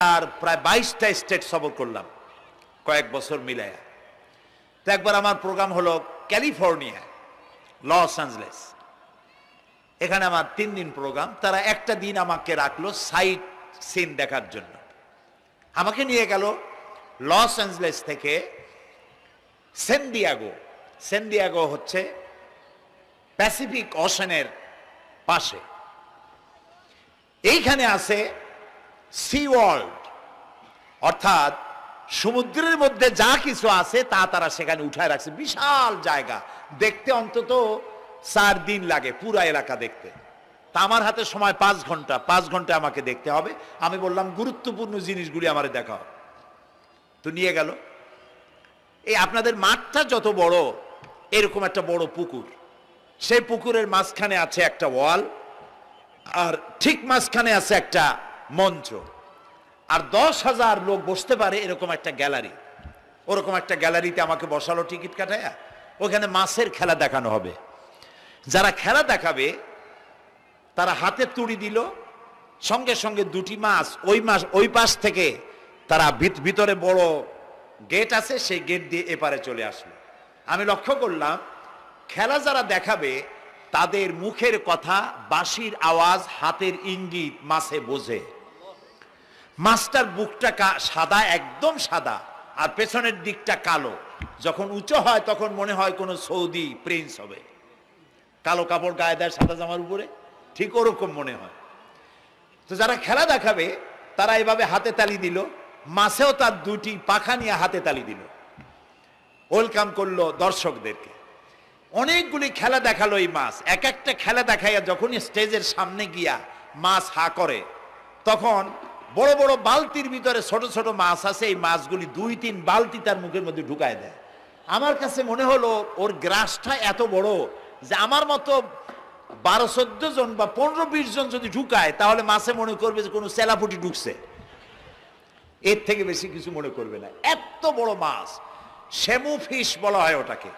আর প্রায় 22টা স্টেট সফর করলাম কয়েক বছর মিলায়া। তো একবার আমার প্রোগ্রাম হলো ক্যালিফোর্নিয়া, লস অ্যাঞ্জেলেস। এখানে আমার 3 দিন প্রোগ্রাম। তারা একটা দিন আমাকে রাখলো সাইট সিন দেখার জন্য। আমাকে নিয়ে গেল লস অ্যাঞ্জেলেস থেকে সান ডিয়েগো। সান ডিয়েগো হচ্ছে প্যাসিফিক ওশানের পাশে। এইখানে আছে সি ওয়ার্ল্ড, অর্থাৎ সমুদ্রের মধ্যে যা কিছু আছে তা তারা সেখানে উঠায় রাখছে। বিশাল জায়গা, দেখতে অন্তত 4 দিন লাগে পুরা এলাকা দেখতে। তা আমার হাতে সময় 5 ঘন্টা, 5 ঘন্টা আমাকে দেখতে হবে। আমি বললাম গুরুত্বপূর্ণ জিনিসগুলি আমার দেখাও। তো নিয়ে গেল। এই আপনাদের মাঠটা যত বড়, এরকম একটা বড় পুকুর, সেই পুকুরের মাঝখানে আছে একটা ওয়াল, আর ঠিক মাঝখানে আছে একটা মঞ্চ, আর 10,000 লোক বসতে পারে এরকম একটা গ্যালারি। ওরকম একটা গ্যালারিতে আমাকে বসালো টিকিট কাটায়া। ওখানে মাছের খেলা দেখানো হবে। যারা খেলা দেখাবে তারা হাতে তুড়ি দিল, সঙ্গে সঙ্গে 2টি মাছ ওই পাশ থেকে তারা ভিতরে বড় গেট আছে, সেই গেট দিয়ে এপারে চলে আসলো। আমি লক্ষ্য করলাম খেলা যারা দেখাবে তাদের মুখের কথা, বাঁশির আওয়াজ, হাতের ইঙ্গিত মাছে বোঝে। মাছটার বুকটা সাদা, একদম সাদা, আর পেছনের দিকটা কালো। যখন উঁচু হয় তখন মনে হয় কোনো সৌদি প্রিন্স হবে। কালো কাপড় গায়ে দেয় সাদা জামার উপরে, ঠিক ওরকম মনে হয়। তো যারা খেলা দেখাবে তারা এভাবে হাতে তালি দিল, মাছেও তার 2টি পাখা নিয়ে হাতে তালি দিল, ওয়েলকাম করলো দর্শকদেরকে। অনেকগুলি খেলা দেখালো এই মাছ। এক একটা খেলা দেখাইয়া যখন স্টেজের সামনে গিয়া মাছ হা করে, তখন বড় বড় বালতির ভিতরে ছোট ছোট মাছ আছে, এই মাছগুলি 2-3 বালতি তার মুখের মধ্যে ঢুকায় দেয়। আমার কাছে মনে হলো ওর গ্রাসটা এত বড় যে আমার মতো 12-14 জন বা 15-20 জন যদি ঢুকায় তাহলে মাছে মনে করবে যে কোনো চেলাপুটি ঢুকছে, এর থেকে বেশি কিছু মনে করবে না। এত বড় মাছ, শ্যামু ফিশ বলা হয় ওটাকে।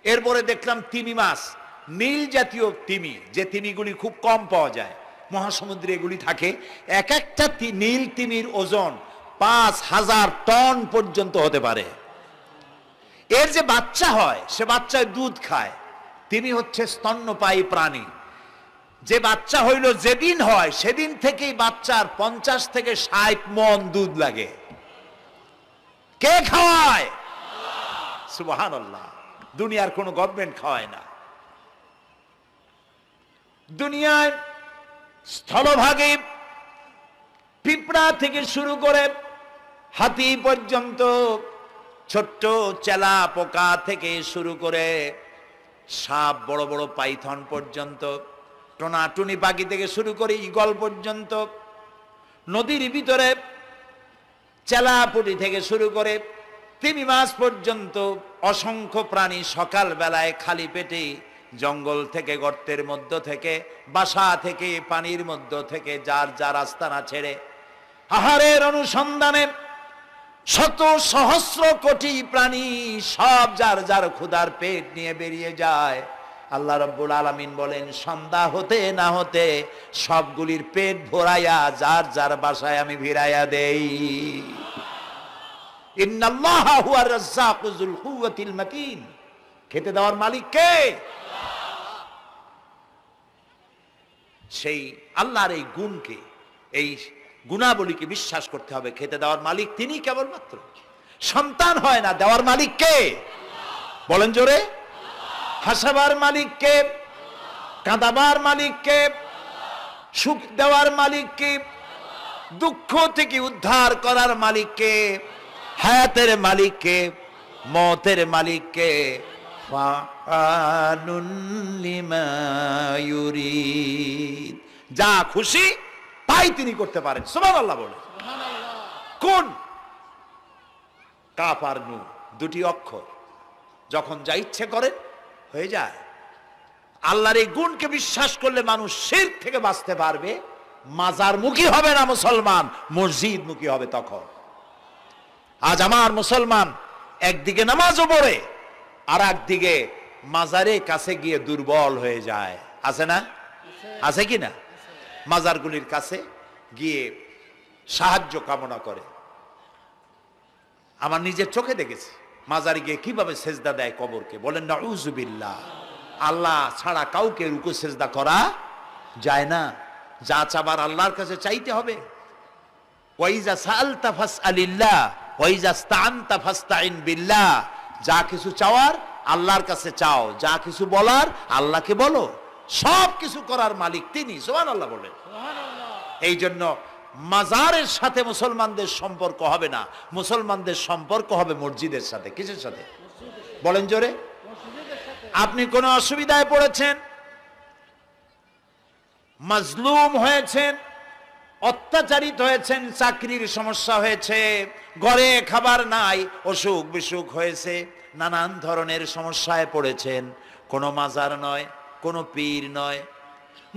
এরপরে দেখলাম তিমি মাছ, নীল জাতীয় তিমি, যে তিমিগুলি খুব কম পাওয়া যায়, মহাসমুদ্রে এগুলি থাকে। এক একটা নীল তিমির ওজন 5,000 টন পর্যন্ত হতে পারে। এর যে বাচ্চা হয় সে বাচ্চায় দুধ খায়। তিমি হচ্ছে স্তন্যপায়ী প্রাণী। যে বাচ্চা হইল যেদিন হয় সেদিন থেকেই বাচ্চার 50 থেকে 60 মণ দুধ লাগে। কে খাওয়ায়? সুবহানাল্লাহ। দুনিয়ার কোনো গভর্নমেন্ট খাওয়ায় না। দুনিয়ায় স্থলভাগে পিঁপড়া থেকে শুরু করে হাতি পর্যন্ত, ছোট্ট চেলা পোকা থেকে শুরু করে সাপ, বড় বড় পাইথন পর্যন্ত, টোনাটুনি পাখি থেকে শুরু করে ঈগল পর্যন্ত, নদীর ভিতরে চেলাপুটি থেকে শুরু করে তিমি মাছ পর্যন্ত অসংখ্য প্রাণী সকাল বেলায় খালি পেটে জঙ্গল থেকে, গর্তের মধ্য থেকে, বাসা থেকে, পানির মধ্য থেকে যার যার আস্তানা ছেড়ে আহারের অনুসন্ধানে শত সহস্র কোটি প্রাণী সব যার যার ক্ষুধার পেট নিয়ে বেরিয়ে যায়। আল্লাহ রাব্বুল আলামিন বলেন, সন্ধ্যা হতে না হতে সবগুলির পেট ভরাইয়া যার যার বাসায় আমি ভিড়াইয়া দেই। ইন্নাল্লাহা হুয়ার রাজ্জাকু যুল কুওয়াতিল মাতিন। খেতে দেওয়ার মালিক কে? সেই আল্লাহর এই গুণকে, এই গুণাবলীকে বিশ্বাস করতে হবে। খেতে দেওয়ার মালিক তিনি কেবলমাত্র। সন্তান হয় না, দেওয়ার মালিক কে? বলেন জোরে। হাসাবার মালিক কে? কাঁদাবার মালিক কে? সুখ দেওয়ার মালিক কে? দুঃখ থেকে উদ্ধার করার মালিক কে? হায়াতের মালিক কে? মওতের মালিক কে? ফাআলুন লিমা ইউরিদ। যা খুশি তাই তিনি করতে পারেন। সুবহানাল্লাহ বলে। কোন? কাফ আর নুন, 2টি অক্ষর। যখন যা ইচ্ছে করেন হয়ে যায়। আল্লাহর এই গুণকে বিশ্বাস করলে মানুষ শিরক থেকে বাঁচতে পারবে। মাজারমুখী হবে না মুসলমান, মসজিদমুখী হবে তখন। আজ আমার মুসলমান একদিকে নামাজও পড়ে আর একদিকে মাজারের কাছে গিয়ে দুর্বল হয়ে যায়। আছে না? আছে কি না? মাজারগুলির কাছে গিয়ে সাহায্য কামনা করে। আমার নিজের চোখে দেখেছি মাজারে গিয়ে কিভাবে সেজদা দেয় কবরকে। বলেন নাউযুবিল্লাহ। আল্লাহ ছাড়া কাউকে রুকু সেজদা করা যায় না। যা চাবার আল্লাহর কাছে চাইতে হবে। ওয়াইজা সাআলতা ফাসআলিল্লাহ ওয়াইজা ইসতাআনতা ফাসতাইন বিল্লাহ। যা কিছু চাওয়ার আল্লাহর কাছে চাও, যা কিছু বলার আল্লাহকে বলো। সব কিছু করার মালিক তিনি। সুবহানাল্লাহ বলেন। এই জন্য মাজারের সাথে মুসলমানদের সম্পর্ক হবে না, মুসলমানদের সম্পর্ক হবে মসজিদের সাথে। কিসের সাথে বলেন জোরে? আপনি কোন অসুবিধায় পড়েছেন, মাজলুম হয়েছেন, অত্যাচারিত হয়েছেন, চাকরির সমস্যা হয়েছে, ঘরে খাবার নাই, অসুখ বিসুখ হয়েছে, নানান ধরনের সমস্যায় পড়েছেন, কোনো মাজার নয়, কোনো পীর নয়,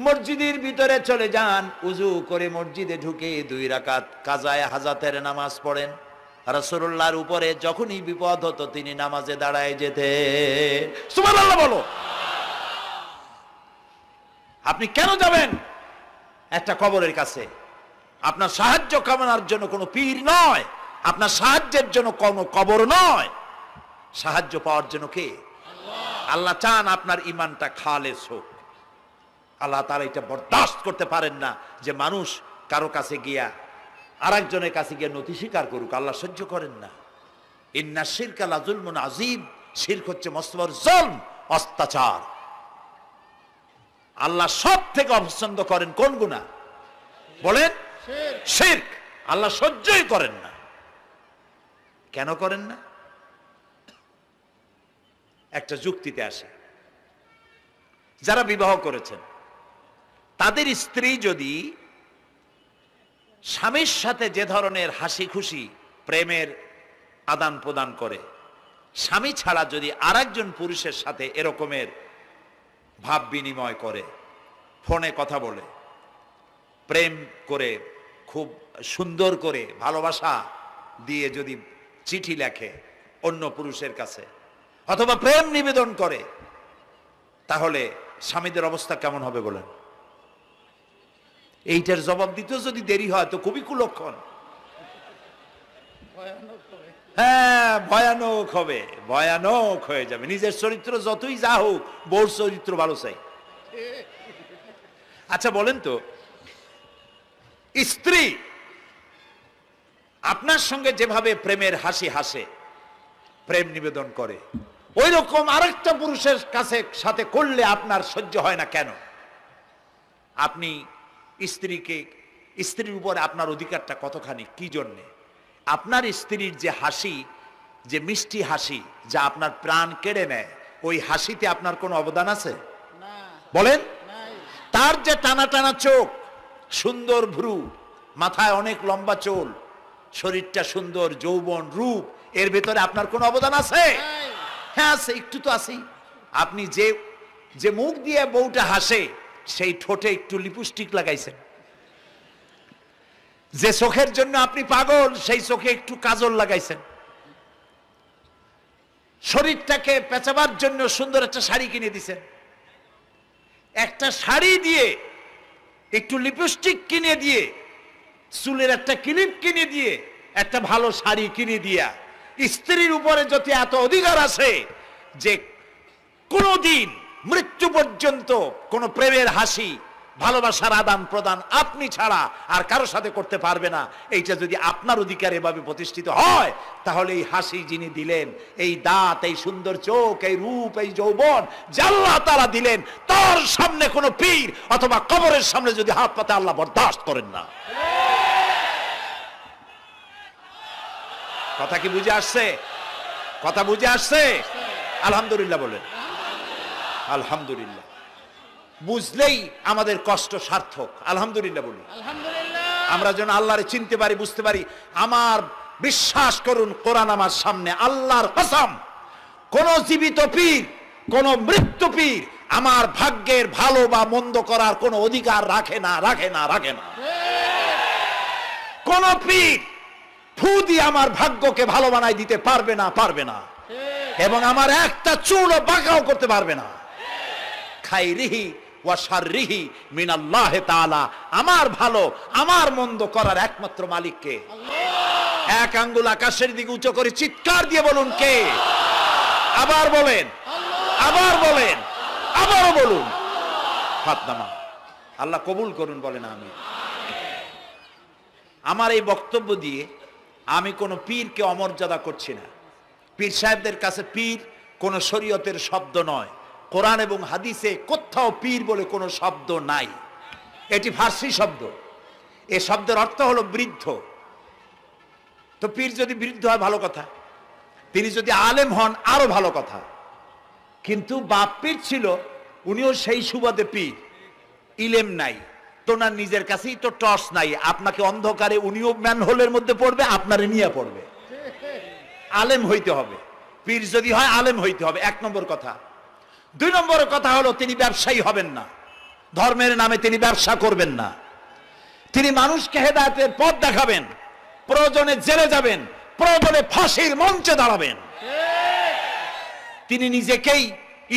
মসজিদের ভিতরে চলে যান, উজু করে মসজিদে ঢুকে 2 রাকাত কাজায়ে হাজাতের নামাজ পড়েন। রাসূলুল্লাহর উপরে যখনই বিপদ হতো তিনি নামাজে দাঁড়ায় যেতেন। সুবহানাল্লাহ বলো। আপনি কেন যাবেন একটা কবরের কাছে? আপনার সাহায্য কামনার জন্য কোনো পীর নয়, আপনার সাহায্যের জন্য কোনো কবর নয়। সাহায্য পাওয়ার জন্য কে? আল্লাহ চান আপনার ঈমানটা খালেস হোক। আল্লাহ তাআলা এটা বরদাস্ত করতে পারেন না যে মানুষ কারো কাছে গিয়া আরেকজনের কাছে গিয়ে নথি স্বীকার করুক। আল্লাহ সহ্য করেন না। ইন্না শিরকা লাযুলমুন আযীম। শিরক হচ্ছে মস্ত বড় জুলম, অত্যাচার। আল্লাহ সব থেকে অপছন্দ করেন কোন গুনাহ বলেন? শিরক। আল্লাহ সহ্যই করেন না। কেন করেন না? একটা যুক্তিতে আসে। যারা বিবাহ করেছেন তাদের স্ত্রী যদি স্বামীর সাথে যে ধরনের হাসি খুশি প্রেমের আদান প্রদান করে, স্বামী ছাড়া যদি আরেকজন পুরুষের সাথে এরকমের ভাব বিনিময় করে, ফোনে কথা বলে, প্রেম করে, খুব সুন্দর করে ভালোবাসা দিয়ে যদি চিঠি লেখে অন্য পুরুষের কাছে, অথবা প্রেম নিবেদন করে, তাহলে স্বামীদের অবস্থা কেমন হবে বলেন? এইটার জবাব দিতেও যদি দেরি হয় তো খুবই কুলক্ষণ। হ্যাঁ, ভয়ানক হবে, ভয়ানক হয়ে যাবে। নিজের চরিত্র যতই যা হোক, বউর চরিত্র ভালো চাই। আচ্ছা বলেন তো, স্ত্রী আপনার সঙ্গে যেভাবে প্রেমের হাসি হাসে, প্রেম নিবেদন করে, ওই রকম আরেকটা পুরুষের কাছে সাথে করলে আপনার সহ্য হয় না কেন? আপনি স্ত্রীর উপরে আপনার অধিকারটা কতখানি, কি জন্যে? আপনার স্ত্রীর যে হাসি, যে মিষ্টি হাসি, যা আপনার প্রাণ কেড়ে নেয়, ওই হাসিতে আপনার কোনো অবদান আছে বলেন? তার যে টানা টানা চোখ, সুন্দর ভ্রু, মাথায় অনেক লম্বা চুল, শরীরটা সুন্দর, যৌবন, রূপ, এর ভেতরে আপনার কোনো অবদান আছে? হ্যাঁ আছে, একটু তো আছেই। আপনি যে মুখ দিয়ে বউটা হাসে, সেই ঠোঁটে একটু লিপস্টিক লাগাইছেন। যে চোখের জন্য আপনি পাগল, সেই চোখে একটু কাজল লাগাইছেন। শরীরটাকে পেঁচাবার জন্য সুন্দর একটা শাড়ি কিনে দিছেন। একটা শাড়ি দিয়ে, একটু লিপস্টিক কিনে দিয়ে, চুলের একটা ক্লিপ কিনে দিয়ে, একটা ভালো শাড়ি কিনে দিয়া স্ত্রীর উপরে যদি এত অধিকার আছে যে কোনদিন মৃত্যু পর্যন্ত কোন প্রেমের হাসি, ভালোবাসার আদান প্রদান আপনি ছাড়া আর কারো সাথে করতে পারবে না, এইটা যদি আপনার অধিকার এভাবে প্রতিষ্ঠিত হয়, তাহলে এই হাসি যিনি দিলেন, এই দাঁত, এই সুন্দর চোখ, এই রূপ, এই যৌবন আল্লাহ তাআলা দিলেন, তার সামনে কোনো পীর অথবা কবরের সামনে যদি হাত পাতে আল্লাহ বরদাস্ত করেন না। কথা কি বুঝে আসছে? কথা বুঝে আসছে? আলহামদুলিল্লাহ বলেন। আলহামদুলিল্লাহ। বুঝলেই আমাদের কষ্ট সার্থক। আলহামদুলিল্লাহ বলি। আমরা যেন আল্লাহরে চিনতে পারি, বুঝতে পারি। আমার বিশ্বাস করুন, কোরআন আমার সামনে, আল্লাহর কসম, কোন জীবিত পীর, কোন মৃত্যু পীর আমার ভাগ্যের ভালো বা মন্দ করার কোন অধিকার রাখে না, রাখে না, রাখে না। কোন পীর ফু দিয়ে আমার ভাগ্যকে ভালো বানাই দিতে পারবে না, পারবে না, এবং আমার একটা চুলও বাঁকাও করতে পারবে না। খাইরিহি ওয়া শাররিহি মিনাল্লাহি তাআলা। আমার ভালো আমার মন্দ করার একমাত্র মালিক কে? আল্লাহ। এক আঙ্গুল আকাশের দিকে উঁচু করে চিৎকার দিয়ে বলুন কে? আবার বলেন, আবার বলেন, আবারও বলুন। হাত নামান। আল্লাহ কবুল করুন, বলেন আমিন। আমার এই বক্তব্য দিয়ে আমি কোনো পীরকে অমর্যাদা করছি না। পীর সাহেবদের কাছে পীর কোনো শরীয়তের শব্দ নয়। কোরআন এবং হাদিসে কোথাও পীর বলে কোনো শব্দ নাই। এটি ফার্সি শব্দ। এই শব্দের অর্থ হলো বৃদ্ধ। তো পীর যদি বৃদ্ধ হয় ভালো কথা, তিনি যদি আলেম হন আরো ভালো কথা। কিন্তু বাপ পীর ছিল, উনিও সেই সুবাদে পীর। ইলেম নাই, তোনার নিজের কাছেই তো টর্চ নাই। আপনাকে অন্ধকারে উনিও ম্যানহোলের মধ্যে পড়বে, আপনারে নিয়ে পড়বে। আলেম হইতে হবে, পীর যদি হয় আলেম হইতে হবে, এক নম্বর কথা। দুই নম্বর কথা হলো তিনি ব্যবসায়ী হবেন না। ধর্মের নামে তিনি ব্যবসা করবেন না। তিনি মানুষকে হেদায়েতের পথ দেখাবেন। প্রয়োজনে জেলে যাবেন, প্রয়োজনে ফাঁসির মঞ্চে দাঁড়াবেন। তিনি নিজেকেই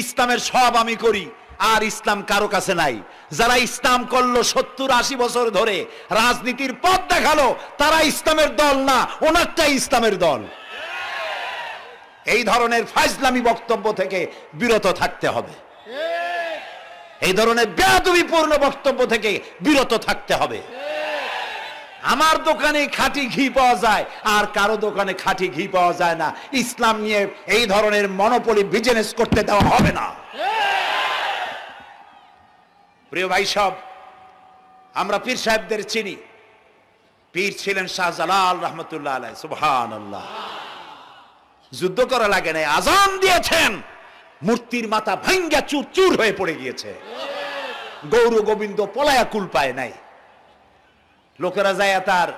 ইসলামের সব আমি করি, আর ইসলাম কারো কাছে নাই। যারা ইসলাম করলো 70-80 বছর ধরে, রাজনীতির পথ দেখালো, তারা ইসলামের দল না, ওনারটাই ইসলামের দল। এই ধরনের ফাজলামি বক্তব্য থেকে বিরত থাকতে হবে। এই ধরনের বেয়াদবিপূর্ণ বক্তব্য থেকে বিরত থাকতে হবে। আমার দোকানে খাঁটি ঘি পাওয়া যায়, আর কারো দোকানে খাঁটি ঘি পাওয়া যায় না। ইসলাম নিয়ে এই ধরনের মনোপলি বিজনেস করতে দেওয়া হবে না। প্রিয় ভাই সব, আমরা পীর সাহেবদের চিনি। পীর ছিলেন শাহজালাল রহমতুল্লাহ আলাইহি। সুবহানাল্লাহ। যুদ্ধ করা লাগে নাই, আজান দিয়েছেন, মূর্তির মাথা ভাঙ্গা চুর চুর হয়ে পড়ে গিয়েছে। গৌর গোবিন্দ পলায়া কুল পায় নাই। লোকেরা যায় তার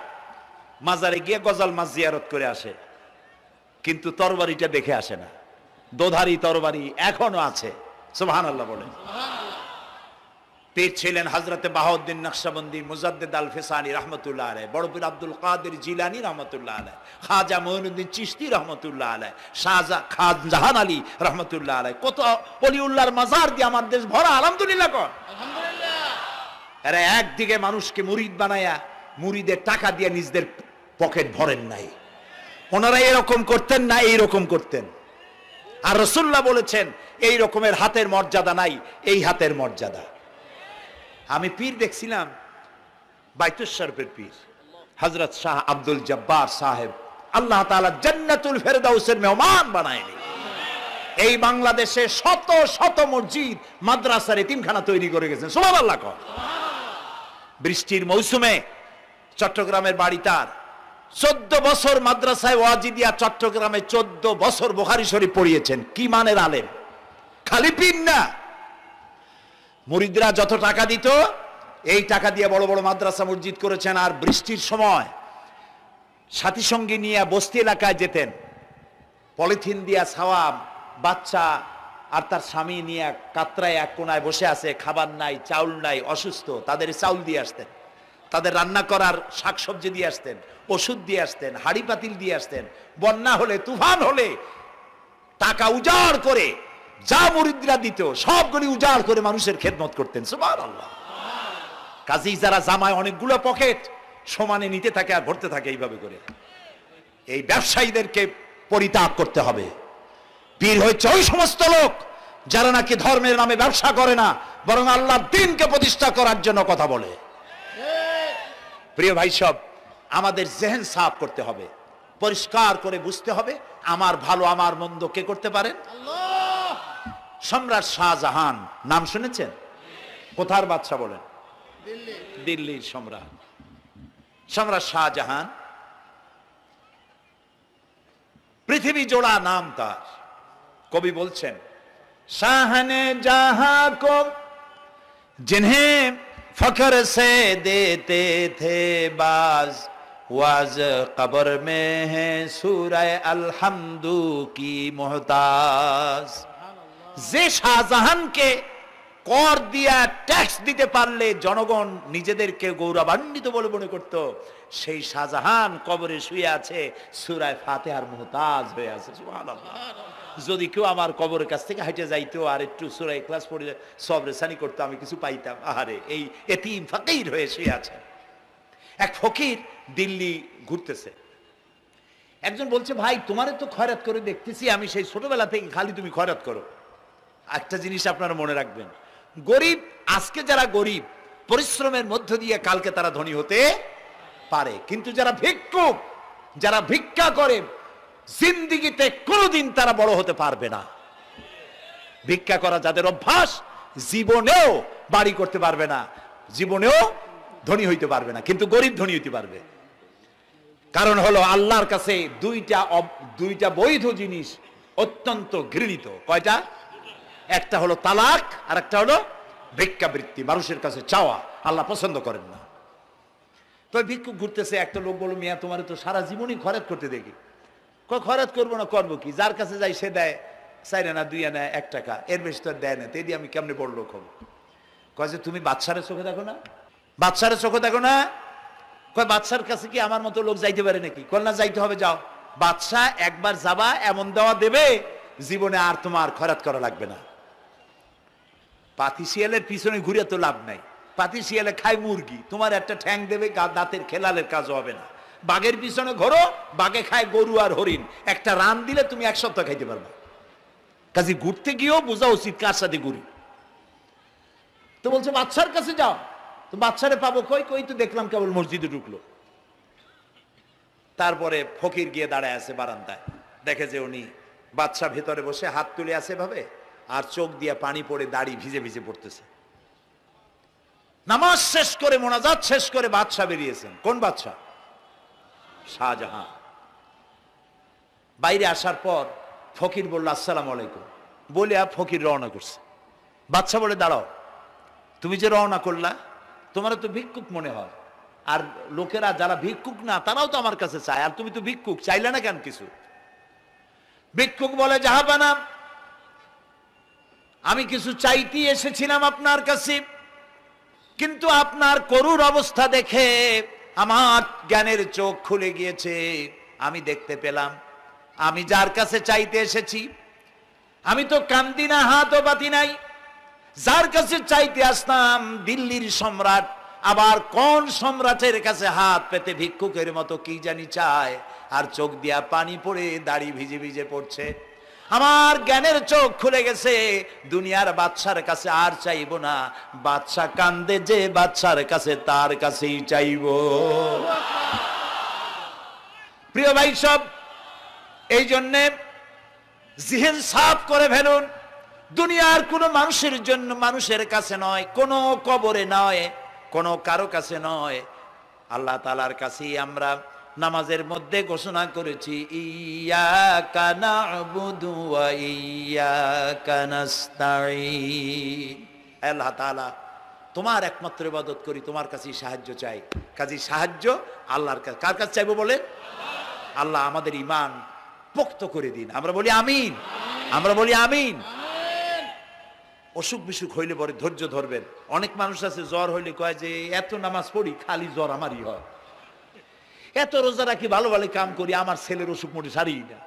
মাজারে গিয়ে গজাল মাছ জিয়ারত করে আসে, কিন্তু তরবারিটা দেখে আসে না। দোধারি তরবারি এখনো আছে। সুবহানাল্লাহ বলেন। পীর ছিলেন হযরতে বাহাউদ্দিন নকশবন্দি, মুজাদ্দিদ আল ফিসানি রহমতুল্লাহ আলাইহি, বড় পীর আব্দুল কাদের জিলানী রহমতুল্লাহ আলাইহি, খাজা মঈনুদ্দিন চিশতি রহমতুল্লাহ আলাইহি, শাহজাহান আলী রহমতুল্লাহ আলাইহি। কত ওলিউল্লাহর মাজার দিয়ে আমার দেশ ভরা। আলহামদুলিল্লাহ কর। আলহামদুলিল্লাহ। এরা একদিকে মানুষকে মুরিদ বানায়া মুরিদের টাকা দিয়ে নিজেদের পকেট ভরেন নাই। ওনারা এরকম করতেন না, এইরকম করতেন। আর রাসূলুল্লাহ বলেছেন এই রকমের হাতের মর্যাদা নাই, এই হাতের মর্যাদা। আমি পীর দেখছিলাম, বাইতুল শরীফের পীর হযরত শাহ আব্দুল জব্বার সাহেব, আল্লাহ তাআলা জান্নাতুল ফেরদাউসের মেহমান বানায়নি। এই বাংলাদেশে শত শত মসজিদ, মাদ্রাসার এতিমখানা তৈরি করে গেছেন। সুবহানাল্লাহ কর। বৃষ্টির মৌসুমে চট্টগ্রামের বাড়ি তার, 14 বছর মাদ্রাসায় ওয়াজিদিয়া চট্টগ্রামে 14 বছর বুখারী শরীফ পড়িয়েছেন। কি মানের আলেম! খালি পীর না, মুরিদরা যত টাকা দিত এই টাকা দিয়ে বড় বড় মাদ্রাসা মসজিদ করেছেন। আর বৃষ্টির সময় সাথী সঙ্গী নিয়ে বস্তি এলাকায় যেতেন, পলিথিন দিয়া ছাওয়া, বাচ্চা আর তার স্বামী নিয়ে কাতরায় এক কোনায় বসে আছে, খাবার নাই, চাউল নাই, অসুস্থ, তাদের চাউল দিয়ে আসতেন, তাদের রান্না করার শাকসবজি দিয়ে আসতেন, ওষুধ দিয়ে আসতেন, হাড়ি পাতিল দিয়ে আসতেন। বন্যা হলে, তুফান হলে টাকা উজাড় করে যা মুরিদরা দিত সবগুলি উজাড় করে মানুষের খেদমত করতেন। সুবহানাল্লাহ। কাজী যারা জামায় অনেকগুলো পকেট সমানে নিতে থাকে আর ভরতে থাকে এইভাবে করে, এই ব্যবসায়ীদেরকে পরিত্যাগ করতে হবে। পীর হচ্ছে ওই সমস্ত লোক যারা নাকি ধর্মের নামে ব্যবসা করে না, বরং আল্লাহর দ্বীনকে প্রতিষ্ঠা করার জন্য কথা বলে। প্রিয় ভাই সব, আমাদের জেহেন সাফ করতে হবে, পরিষ্কার করে বুঝতে হবে আমার ভালো আমার মন্দ কে করতে পারেন? আল্লাহ। সম্রাট শাহজাহান নাম শুনেছেন? কোথার বাদশা বলেন? দিল্লির সম্রাট। সম্রাট শাহজাহান, পৃথিবী জোড়া নাম তার। কবি বলছেন, শাহনে জাহাं को जिन्हें फख्र से देते थे बाज, वाज कब्र में है सूरह अलहम्दु की मोहताज। যে শাহজাহানকে কর দিয়া ট্যাক্স দিতে পারলে জনগণ নিজেদেরকে গৌরবান্বিত বলে মনে করত, সেই শাহজাহান কবরে শুয়ে আছে, সূরা ফাতিহার মুহতাজ হয়ে আছে। সুবহানাল্লাহ। যদি কেউ আমার কবরের কাছ থেকে হাইটে যাইতো আর একটু সূরা ইখলাস পড়ে সবরে সানি করতো, আমি কিছু পাইতাম। আহারে, এই এতিম ফকির হয়ে শুয়ে আছে। এক ফকির দিল্লি ঘুরতেছে, একজন বলছে, ভাই তোমারে তো খয়রাত করে দেখতেছি আমি সেই ছোটবেলা থেকে, খালি তুমি খয়রাত করো। একটা জিনিস আপনারা মনে রাখবেন, গরিব, আজকে যারা গরিব পরিশ্রমের মধ্য দিয়ে কালকে তারা ধনী হতে পারে, কিন্তু যারা ভিক্ষুক, যারা ভিক্ষা করে, জিন্দিগিতে কোনোদিন তারা বড় হতে পারবে না। ভিক্ষা করা যাদের অভ্যাস, জীবনেও বাড়ি করতে পারবে না, জীবনেও ধনী হইতে পারবে না, কিন্তু গরিব ধনী হইতে পারবে। কারণ হলো আল্লাহর কাছে দুইটা বৈধ জিনিস অত্যন্ত ঘৃণিত। কয়টা? একটা হলো তালাক, আর একটা হলো ভিক্ষাবৃত্তি, মানুষের কাছে চাওয়া। আল্লাহ পছন্দ করেন না। তো ভিক্ষুক ঘুরতেছে, একটা লোক বলল, মিয়া তোমার তো সারা জীবনই খরচ করতে দেখি। খরচ করবো না, করবো কি? যার কাছে যাই সে দেয় 4 আনা 2 আনা 1 টাকা, এর বেশি তো দেয় না, তো এদি আমি কেমনে বড় লোক হবো? কয় যে তুমি বাদশারে চোখে দেখো না, বাদশারে চোখে দেখো না। কয় বাদশার কাছে কি আমার মতো লোক যাইতে পারে নাকি? কল না, যাইতে হবে, যাও। বাদশা একবার যাবা, এমন দেওয়া দেবে জীবনে আর তোমার খরচ করা লাগবে না। পাতি শিয়ালের পিছনে ঘুরে তো লাভ নাই, পাতি শিয়ালে খায় মুরগি, তোমার একটা ঠ্যাং দেবে, দাঁতের খেলালের কাজ হবে না। বাঘের পিছনে ঘোরো, বাঘে খায় গরু আর হরিণ, একটা রান দিলে তুমি 1 সপ্তাহ খাইতে পারবে। কাজে ঘুরতে গিয়েও বোঝা উচিত কার সাথে ঘুরি। তো বলছে বাদশার কাছে যাও। তো বাদশারে পাবো কই? কই তো দেখলাম কেবল মসজিদে ঢুকলো। তারপরে ফকির গিয়ে দাঁড়ায় আছে বারান্দায়, দেখে যে উনি বাদশা ভেতরে বসে হাত তুলে আছে ভাবে, আর চোখ দিয়ে পানি পড়ে দাড়ি ভিজে ভিজে পড়তেছে। নামাজ শেষ করে, মোনাজাত শেষ করে বাদশা বেরিয়েছেন। কোন বাদশা? শাহজাহান। বাইরে আসার পর ফকির বলল, আসসালামু আলাইকুম বলে ফকির রওনা করছে। বাদশা বলে, দাঁড়াও, তুমি যে রওনা করলা, তোমার তো ভিক্ষুক মনে হয়, আর লোকেরা যারা ভিক্ষুক না তারাও তো আমার কাছে চায়, আর তুমি তো ভিক্ষুক, চাইলে না কেন কিছু? ভিক্ষুক বলে, জাহাপানা, আমি কিছু চাইতে এসেছিলাম আপনার কাছে, কিন্তু আপনার করুণ অবস্থা দেখে আমার জ্ঞানের চোখ খুলে গিয়েছে। আমি দেখতে পেলাম আমি যার কাছে চাইতে এসেছি, আমি তো কান্দি না, হাতও পাতি নাই। যার কাছে চাইতে আসতাম দিল্লির সম্রাট, আবার কোন সম্রাটের কাছে হাত পেতে ভিক্ষুকের মতো কি জানি চায়, আর চোখ দিয়া পানি পড়ে দাড়ি ভিজে ভিজে পড়ছে। আমার জ্ঞানের চোখ খুলে গেছে, দুনিয়ার বাদশার কাছে আর চাইবো না। বাদশা কান্দে যে বাদশার কাছে, তার কাছেই চাইবো। প্রিয় ভাই সব, এই জন্যে জিহেন সাফ করে ফেলুন। দুনিয়ার কোনো মানুষের জন্য, মানুষের কাছে নয়, কোনো কবরে নয়, কোনো কারো কাছে নয়, আল্লাহ তাআলার কাছেই আমরা নামাজের মধ্যে ঘোষণা করেছি, ইয়াকা না'বুদু ওয়া ইয়াকা নাস্তাঈন। আল্লাহ তাআলা, তোমার একমাত্র ইবাদত করি, তোমার কাছেই সাহায্য চাই। কাজেই সাহায্য আল্লাহর কাছে। কার কাছে চাইবো বলে? আল্লাহ আমাদের ঈমান পোক্ত করে দিন। আমরা বলি আমিন, আমরা বলি আমিন। অসুখ বিসুখ হইলে পরে ধৈর্য ধরবেন। অনেক মানুষ আছে জ্বর হইলে কয় যে এত নামাজ পড়ি খালি জ্বর আমারই হয়, এত রোজা রাখি, ভালো ভালো কাম করি, আমার ছেলের অসুখ মোটে সারি না।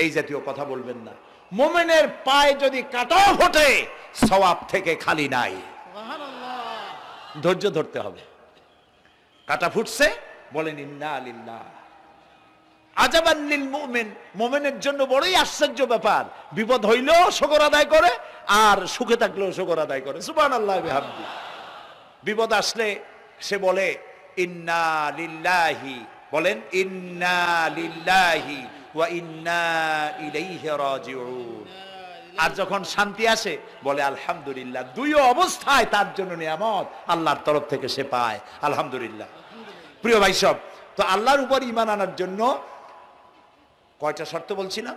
এই জাতীয় কথা বলবেন না। মুমিনের পায়ে যদি কাঁটা ফোটে সওয়াব থেকে খালি নাই, ধৈর্য ধরতে হবে। কাঁটা ফুটছে, বলেন ইন্না লিল্লাহ। আজাবান লিল মুমিন, মুমিনের জন্য বড়ই আশ্চর্য ব্যাপার, বিপদ হইলেও শুকর আদায় করে, আর সুখে থাকলেও শুকর আদায় করে। সুবহানাল্লাহ বিহামদি। বিপদ আসলে সে বলে ইন্না লিল্লাহি, বলেন ইন্না লিল্লাহি ওয়া ইন্না ইলাইহি রাজিউন। আর যখন শান্তি আসে বলে আলহামদুলিল্লাহ। দুই অবস্থায় তার জন্য নিয়ামত আল্লাহর তরফ থেকে সে পায়, আলহামদুলিল্লাহ। প্রিয় ভাই সব, তো আল্লাহর উপর ঈমান আনার জন্য কয়টা শর্ত বলছিলাম?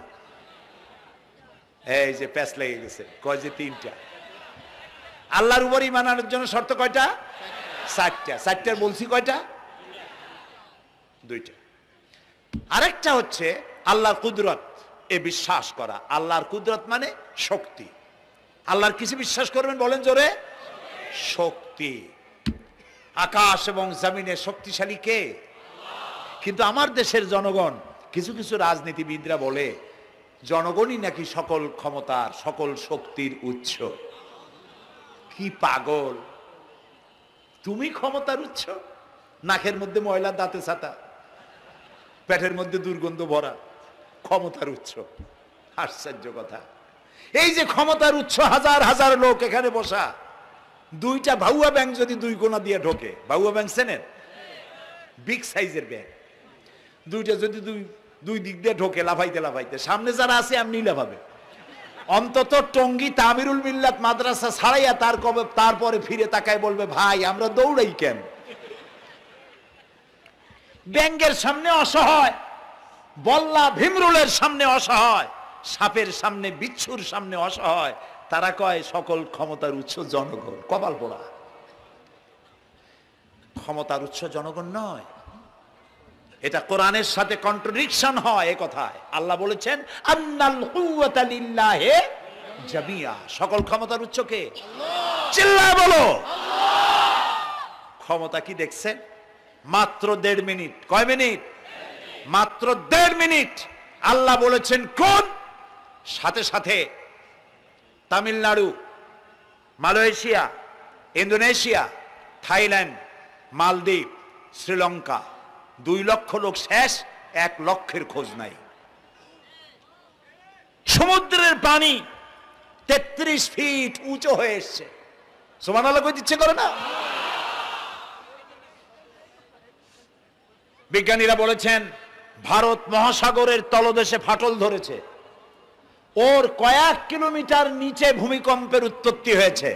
এই যে প্যাচ লেগে গেছে, কয় যে 3টা। আল্লাহর উপর ঈমান আনার জন্য শর্ত কয়টা? 4টা। 4টার বলছি কয়টা? 2টা। আরেকটা হচ্ছে আল্লাহর কুদরত, এ বিশ্বাস করা। আল্লাহর কুদরত মানে শক্তি। আল্লাহর কিছু বিশ্বাস করবেন, বলেন জোরে? শক্তি। আকাশ এবং জমিনে শক্তিশালী কে? কিন্তু আমার দেশের জনগণ, কিছু কিছু রাজনীতিবিদরা বলে জনগণই নাকি সকল ক্ষমতার সকল শক্তির উৎস। কি পাগল! তুমি ক্ষমতার উৎস? নাকের মধ্যে ময়লা, দাঁতে ছাতা, পেটের মধ্যে দুর্গন্ধ ভরা, ক্ষমতার উৎস? আশ্চর্য কথা। এই যে ক্ষমতার উৎস, হাজার হাজার লোক এখানে বসা, দুইটা ভাউয়া ব্যাংক যদি দুই কোণা দিয়ে ঢোকে, ভাউয়া ব্যাংক চেনেন? বিগ সাইজের ব্যাংক, দুইটা যদি দুই দিক দিয়ে ঢোকে লাফাইতে লাফাইতে, সামনে যারা আছে এমনি লাফাবে। অন্তত টঙ্গী তামিরুল মিল্লাত মাদ্রাসা ছাড়াইয়া তারপরে ফিরে তাকায় বলবে, ভাই আমরা দৌড়াই কেন? ব্যাংকের সামনে অসহায়, বল্লা ভীমরুলের সামনে অসহায়, সাপের সামনে, বিচ্ছুর সামনে অসহায়, তারা কয় সকল ক্ষমতার উৎস জনগণ। কপাল পোড়া! ক্ষমতার উৎস জনগণ নয়। এটা কোরআনের সাথে কন্ট্রাডিকশন হয় এ কথায়। আল্লাহ বলেছেন আন্নাল কুওয়াতা লিল্লাহি জামিয়া, সকল ক্ষমতার উৎস কে? চিল্লায় বলো আল্লাহ। ক্ষমতা কি দেখছেন? মাত্র 1.5 মিনিট। কয় মিনিট? মাত্র 1.5 মিনিট। আল্লাহ বলেছেন কোন? সাথে সাথে তামিলনাড়ু, মালয়েশিয়া, ইন্দোনেশিয়া, থাইল্যান্ড, মালদ্বীপ, শ্রীলঙ্কা, 2 লক্ষ লোক শেষ, 1 লক্ষের খোঁজ নাই। সমুদ্রের পানি 33 ফিট উঁচু হয়ে এসছে। সুবহানাল্লাহ কই দিচ্ছে করে না? বিজ্ঞানীরা বলেছেন ভারত মহাসাগরের তলদেশে ফাটল ধরেছে, ওর কয়েক কিলোমিটার নিচে ভূমিকম্পের উৎপত্তি হয়েছে।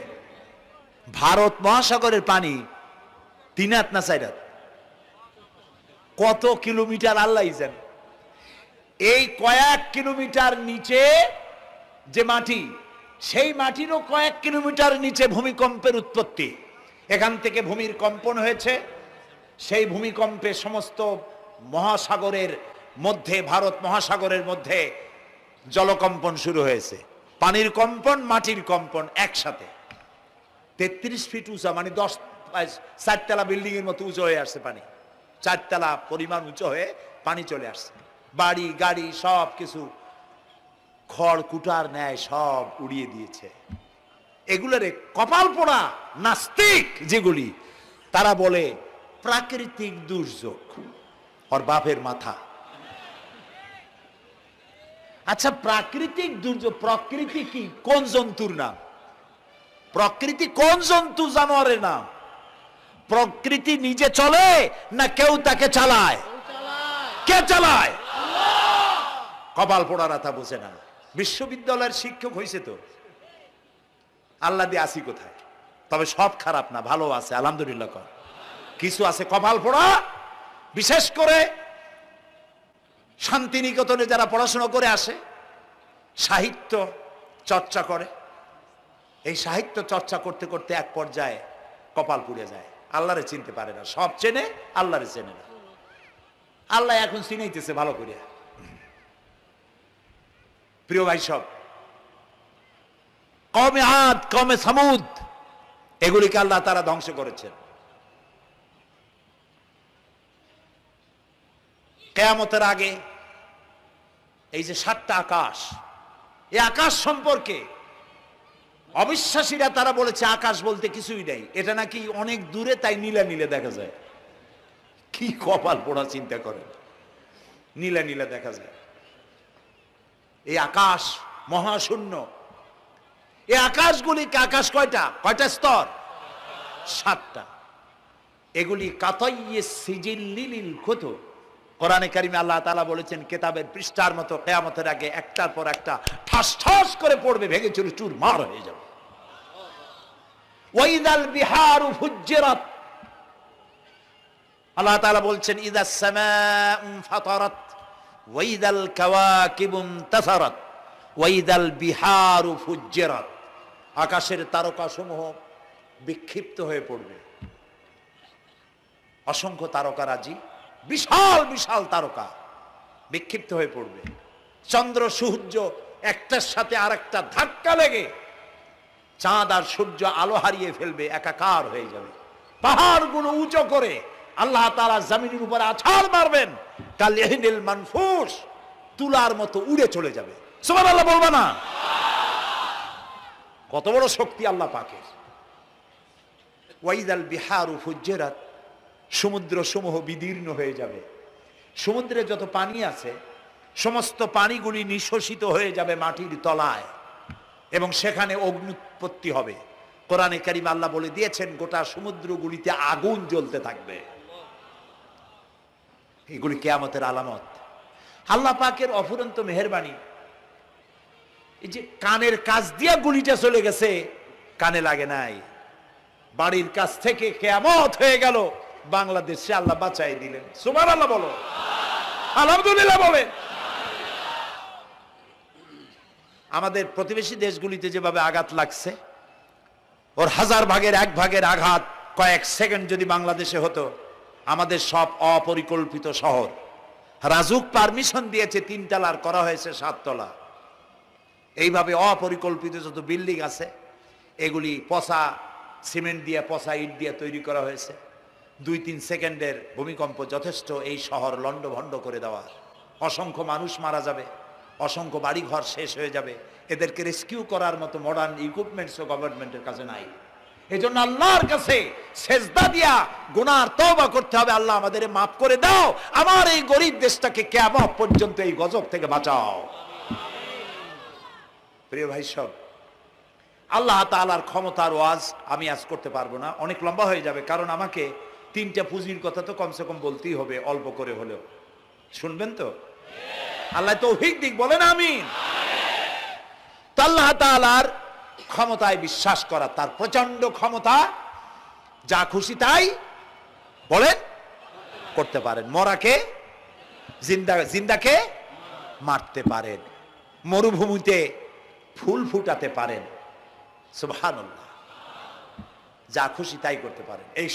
ভারত মহাসাগরের পানি 3 হাত না 4 হাত? কত কিলোমিটার আল্লাহই জানে। এই কয়েক কিলোমিটার নিচে যে মাটি, সেই মাটিরও কয়েক কিলোমিটার নিচে ভূমিকম্পের উৎপত্তি। এখান থেকে ভূমির কম্পন হয়েছে, সেই ভূমিকম্পে সমস্ত মহাসাগরের মধ্যে, ভারত মহাসাগরের মধ্যে জলকম্পন শুরু হয়েছে। পানির কম্পন, মাটির কম্পন একসাথে। 33 ফিট উঁচা, মানে 4 তলা বিল্ডিং এর মতো উঁচু হয়ে আসছে পানি। 4 তলা পরিমাণ উঁচু হয়ে পানি চলে আসছে। বাড়ি গাড়ি সব কিছু খড় কুটার ন্যায় সব উড়িয়ে দিয়েছে। এগুলোরে কপাল পোড়া নাস্তিক যেগুলি, তারা বলে প্রাকৃতিক দুর্যোগ। ওর বাপের মাথা। আচ্ছা, প্রাকৃতিক দুর্যোগ, প্রকৃতি কি? কোন জন্তুর নাম? প্রকৃতি কোন জন্তু জানোয়ারের নাম? প্রকৃতি নিজে চলে না কেউ তাকে চালায়? কে চালায়? কপাল পোড়ারা তা বোঝে না। বিশ্ববিদ্যালয়ের শিক্ষক হয়েছে তো, আল্লাহ দিয়ে আসি কোথায়? তবে সব খারাপ না, ভালো আছে আলহামদুলিল্লাহ। কিছু আছে কপাল পোড়া। বিশেষ করে শান্তিনিকেতনে যারা পড়াশোনা করে আসে, সাহিত্য চর্চা করে, এই সাহিত্য চর্চা করতে করতে এক পর্যায়ে কপাল পুড়ে যায়। আল্লাহরে চিনতে পারে না। সব চেনে, আল্লাহরে চেনে না। আল্লাহ এখন চিনাইতেছে ভালো করিয়া। প্রিয় ভাই সব, কওমে আদ, কওমে সামুদ, এগুলিকে আল্লাহ তারা ধ্বংস করেছেন। কিয়ামতের আগে এই যে 7টা আকাশ, এই আকাশ সম্পর্কে অবিশ্বাসীরা তারা বলেছে আকাশ বলতে কিছুই নেই, এটা নাকি অনেক দূরে, তাই নীলা নীলে দেখা যায়। কি কপাল পোড়া চিন্তা করেন, নীলা নীলা দেখা যায়। এই আকাশ মহাশূন্য। এই আকাশগুলি, আকাশ কয়টা? কয়টা স্তর? 7টা। এগুলি কাতাইয়ে সিজিল্লিল কুতুব। কোরআনে কারিমে আল্লাহ তাআলা বলেছেন কিতাবের পৃষ্ঠার মতো কিয়ামতের আগে একটার পর একটা ঠাস ঠাস করে পড়বে, ভেঙে চুরমার হয়ে যাবে। ওয়াইদাল বিহারু ফুজ্জিরাত, আল্লাহ তাআলা বলছেন ইদাস সামাউ ফাতারাত ওয়াইদাল কাওয়াকিবু ইনতাসারাত ওয়াইদাল বিহারু ফুজ্জিরাত। আকাশের তারকাসমূহ বিক্ষিপ্ত হয়ে পড়বে। অসংখ্য তারকারাজি, বিশাল বিশাল তারকা বিক্ষিপ্ত হয়ে পড়বে। চন্দ্র সূর্য একটার সাথে আরেকটা ধাক্কা লেগে চাঁদ আর সূর্য আলো হারিয়ে ফেলবে, একাকার হয়ে যাবে। পাহাড়গুলো উঁচু করে আল্লাহ তাআলা জমিনের উপরে আছাড় মারবেন, কাল ইহনিল মানফুস, তুলার মতো উড়ে চলে যাবে। সুবহানাল্লাহ বলবা না? কত বড় শক্তি আল্লাহ পাকের। ওয়াইদাল বিহারু ফুজ্জিরাত, সমুদ্র সমূহ বিদীর্ণ হয়ে যাবে। সমুদ্রে যত পানি আছে সমস্ত পানিগুলি নিঃশোষিত হয়ে যাবে মাটির তলায় এবং সেখানে অগ্নুৎপত্তি হবে। কোরআনে কারীম আল্লাহ বলে দিয়েছেন গোটা সমুদ্রগুলিতে আগুন জ্বলতে থাকবে। এগুলি কিয়ামতের আলামত। আল্লাহ পাকের অফুরন্ত মেহেরবানি। এই যে কানের কাছ দিয়া গুলিটা চলে গেছে, কানে লাগে নাই, বাড়ির কাছ থেকে কিয়ামত হয়ে গেল, বাংলাদেশে আল্লাহ বাঁচাই দিলেন। সুবহানাল্লাহ বলো, আলহামদুলিল্লাহ বলে। আমাদের প্রতিবেশী দেশগুলিতে যেভাবে আঘাত লাগছে, ওর 1000 ভাগের 1 ভাগের আঘাত কয়েক সেকেন্ড যদি বাংলাদেশে হতো, আমাদের সব অপরিকল্পিত শহর, রাজুক পারমিশন দিয়েছে 3 তলার, করা হয়েছে 7 তলা। এইভাবে অপরিকল্পিত যত বিল্ডিং আছে এগুলি পচা সিমেন্ট দিয়ে, পচা ইট দিয়ে তৈরি করা হয়েছে। 2-3 সেকেন্ডের ভূমিকম্প যথেষ্ট এই শহর লণ্ডভণ্ড করে দেওয়ার। অসংখ্য মানুষ মারা যাবে, অসংখ্য বাড়িঘর শেষ হয়ে যাবে। এদেরকে রেস্কিউ করার মতো মডার্ন ইকুইপমেন্টসও গভর্নমেন্টের কাছে নাই। এই জন্য আল্লাহর কাছে সেজদা দিয়া গুনার তওবা করতে হবে, আল্লাহ আমাদের মাফ করে দাও, আমার এই গরিব দেশটাকে কিয়ামত পর্যন্ত এই গজব থেকে বাঁচাও। প্রিয় ভাই সব, আল্লাহ তাআলার ক্ষমতার ওয়াজ আমি আজ করতে পারবো না, অনেক লম্বা হয়ে যাবে। কারণ আমাকে 3টা পুঁজির কথা তো কমসে কম বলতেই হবে, অল্প করে হলেও। শুনবেন তো? আল্লাহ তৌফিক দিক, বলেন আমিন। তো আল্লাহ তাআলার ক্ষমতায় বিশ্বাস করা, তার প্রচন্ড ক্ষমতা, যা খুশি তাই বলেন করতে পারেন। মরাকে জিন্দাকে মারতে পারেন, মরুভূমিতে ফুল ফুটাতে পারেন। সুবহানাল্লাহ, যা খুশি তাই করতে পারেন। এই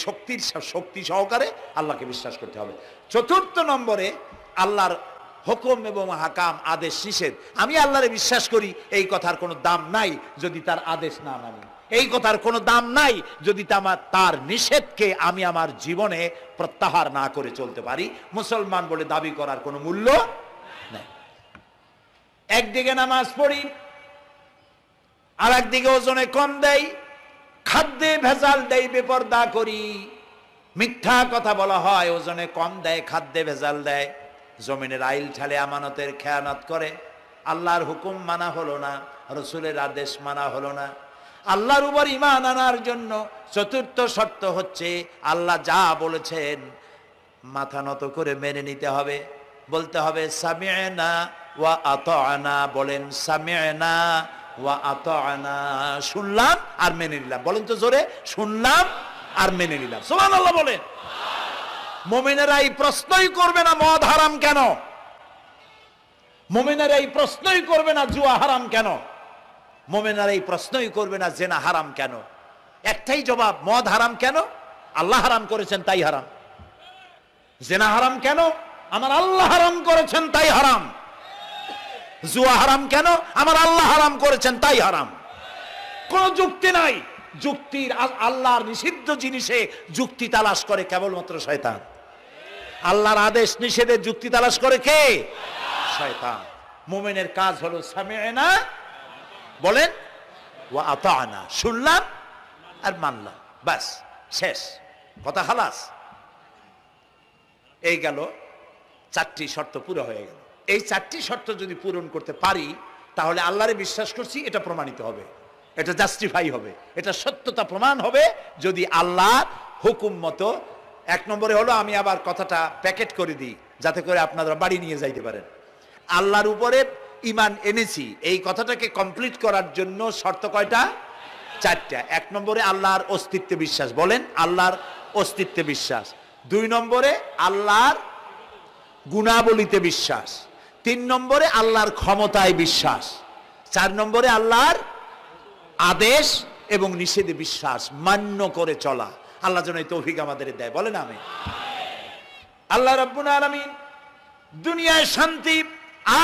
শক্তি সহকারে আল্লাহকে বিশ্বাস করতে হবে। 4র্থ নম্বরে আল্লাহর হুকুম এবং হাকাম, আদেশ নিষেধ। আমি আল্লাহরে বিশ্বাস করি, এই কথার কোনো দাম নাই যদি তার আদেশ না মানি। এই কথার কোনো দাম নাই যদি তার নিষেধকে আমি আমার জীবনে প্রত্যাহার না করে চলতে পারি। মুসলমান বলে দাবি করার কোনো মূল্য নেই। একদিকে নামাজ পড়ি, আর একদিকে ওজনে কম দেয়, খাদ্যে ভেজাল দেয়, বেপরদা করি, মিথ্যা কথা বলা হয়, ওজনে কম দেয়, খাদ্যে ভেজাল দেয়, জমিনের আইল ঠালে আমানতের খেয়ানত করে, আল্লাহর হুকুম মানা হলো না, রসুলের আদেশ মানা হলো না। আল্লাহর উপর ঈমান আনার জন্য 4র্থ শর্ত হচ্ছে আল্লাহ যা বলেছেন মাথা নত করে মেনে নিতে হবে, বলতে হবে সামি'না ওয়া আতা'না। বলেন সামি'না ওয়া আতা'না, শুনলাম আর মেনে নিলাম। বলেন তো জোরে, শুনলাম আর মেনে নিলাম। সুবহানাল্লাহ বলেন। মুমিনেরা এই প্রশ্নই করবে না মদ হারাম কেন, মুমিনেরা এই প্রশ্নই করবে না জুয়া হারাম কেন, মুমিনেরা এই প্রশ্নই করবে না জেনা হারাম কেন। একটাই জবাব, মদ হারাম কেন? আল্লাহ হারাম করেছেন তাই হারাম। জেনা হারাম কেন? আমার আল্লাহ হারাম করেছেন তাই হারাম। জুয়া হারাম কেন? আমার আল্লাহ হারাম করেছেন তাই হারাম। কোন যুক্তি নাই। যুক্তির, আল্লাহর নিষিদ্ধ জিনিসে যুক্তি তালাশ করে কেবলমাত্র শয়তান। আল্লাহর আদেশ নিষেধে যুক্তি তালাশ করে কে? শয়তান। মুমিনের কাজ হলো সামি'না, বলেন, ওয়া আতা'না, শুনলাম আর মানলাম, বাস, শেষ কথা, খালাস। এই গেল 4টি শর্ত পুরো হয়ে গেল। এই 4টি শর্ত যদি পূরণ করতে পারি তাহলে আল্লাহরে বিশ্বাস করছি এটা প্রমাণিত হবে, এটা জাস্টিফাই হবে, এটা সত্যতা প্রমাণ হবে যদি আল্লাহর হুকুম মতো। 1 নম্বরে হলো, আমি আবার কথাটা প্যাকেট করে দিই যাতে করে আপনারা বাড়ি নিয়ে যাইতে পারেন। আল্লাহর উপরে ঈমান এনেছি, এই কথাটাকে কমপ্লিট করার জন্য শর্ত কয়টা? 4টা। 1 নম্বরে আল্লাহর অস্তিত্বে বিশ্বাস, বলেন আল্লাহর অস্তিত্বে বিশ্বাস। 2 নম্বরে আল্লাহর গুণাবলীতে বিশ্বাস। 3 নম্বরে আল্লাহর ক্ষমতায় বিশ্বাস। 4 নম্বরে আল্লাহর আদেশ এবং নিষেধে বিশ্বাস, মান্য করে চলা। আল্লাহ যেন এই তৌফিক আমাদের দেয়, বলেন আমিন। আল্লাহ রাব্বুল আলামিন দুনিয়ায় শান্তি,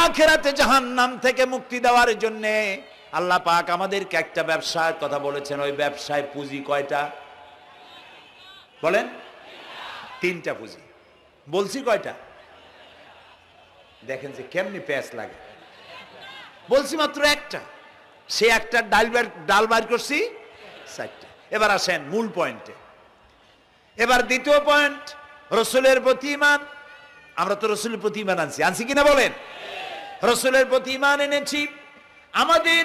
আখিরাতে জাহান্নাম থেকে মুক্তি দেওয়ার জন্য আল্লাহ পাক আমাদেরকে একটা ব্যবসার কথা বলেছেন। ওই ব্যবসায় পুঁজি কয়টা? বলেন। 3টা পুঁজি। বলছি কয়টা? দেখেন যে কেমনি প্যাঁচ লাগে। বলছি মাত্র একটা, সে একটা ডাল বার করছি 4টা। এবার আসেন মূল পয়েন্টে। এবার দ্বিতীয় পয়েন্ট, রসুলের প্রতি ঈমান। আমরা তো রসুলের প্রতি ঈমান আনছি কিনা বলেন? রসুলের প্রতি ঈমান এনেছি। আমাদের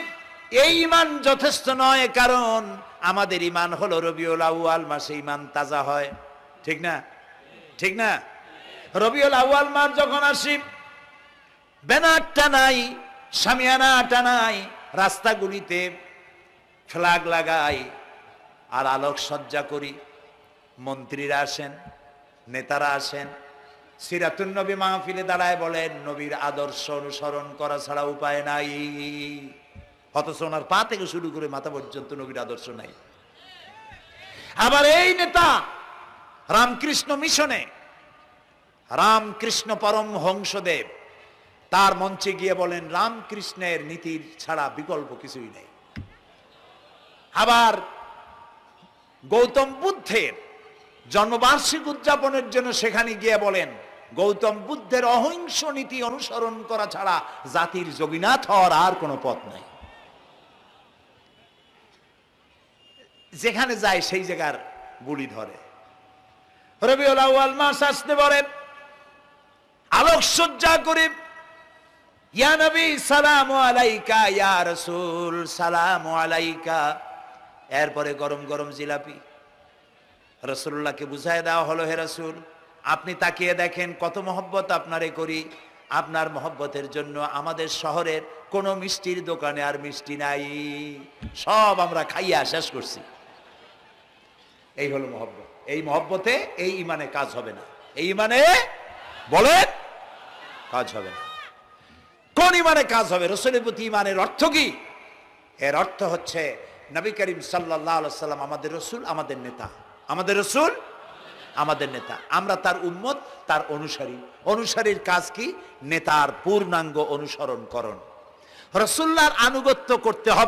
এই ঈমান যথেষ্ট নয়, কারণ আমাদের ঈমান হলো রবিউল আউয়াল মাসে ঈমান তাজা হয়, ঠিক না? ঠিক না? রবিউল আউয়াল মাস যখন আসি, ব্যানার টানাই, শামিয়ানা টানাই, রাস্তাগুলিতে ফ্ল্যাগ লাগাই আর আলোকসজ্জা করি। মন্ত্রীরা আসেন, নেতারা আসেন, সিরাতুন নবী মাহফিলে দাঁড়ায় বলেন নবীর আদর্শ অনুসরণ করা ছাড়া উপায় নাই। অথচ ওনার পা থেকে শুরু করে মাথা পর্যন্ত নবীর আদর্শ নাই। আবার এই নেতা রামকৃষ্ণ মিশনে, রামকৃষ্ণ পরমহংসদেব তার মঞ্চে গিয়ে বলেন রামকৃষ্ণের নীতির ছাড়া বিকল্প কিছুই নেই। আবার গৌতম বুদ্ধের জন্মবার্ষিকী উদযাপনের জন্য সেখানে গিয়ে বলেন গৌতম বুদ্ধের অহিংস নীতি অনুসরণ করা ছাড়া জাতির যোগীনাথ হওয়ার আর কোনো পথ নাই। যেখানে যায় সেই জায়গার গুলি ধরে। রবিউল আউয়াল মাস আসতে পারে, আলোকসজ্জা করে ইয়া নবী সালামু আলাইকা, ইয়া রাসূল সালামু আলাইকা। এরপরে গরম গরম জিলাপি রাসূলুল্লাহকে বুঝায় দেওয়া হলো, হে রাসূল আপনি তাকিয়ে দেখেন কত মহব্বত আপনারে করি, আপনার মহব্বতের জন্য আমাদের শহরের কোন মিষ্টির দোকানে আর মিষ্টি নাই, সব আমরা খাইয়া শেষ করছি। এই হলো মহব্বত। এই মহব্বতে এই ঈমানে কাজ হবে না। এই ঈমানে বলেন কাজ হবে না। কোন ঈমানে কাজ হবে? রাসূলের প্রতি ঈমানের অর্থ কি? এর অর্থ হচ্ছে নবী করিম সাল্লাল্লাহু আলাইহি ওয়াসাল্লাম আমাদের রাসূল, আমাদের নেতা। আমাদের রাসূল আমাদের নেতা, আমরা তার উম্মত, তার অনুসারী। অনুসারীর কাজ কি? নেতার পূর্ণাঙ্গ অনুসরণ করণ, রাসূলুল্লাহর আনুগত্য করতে হবে।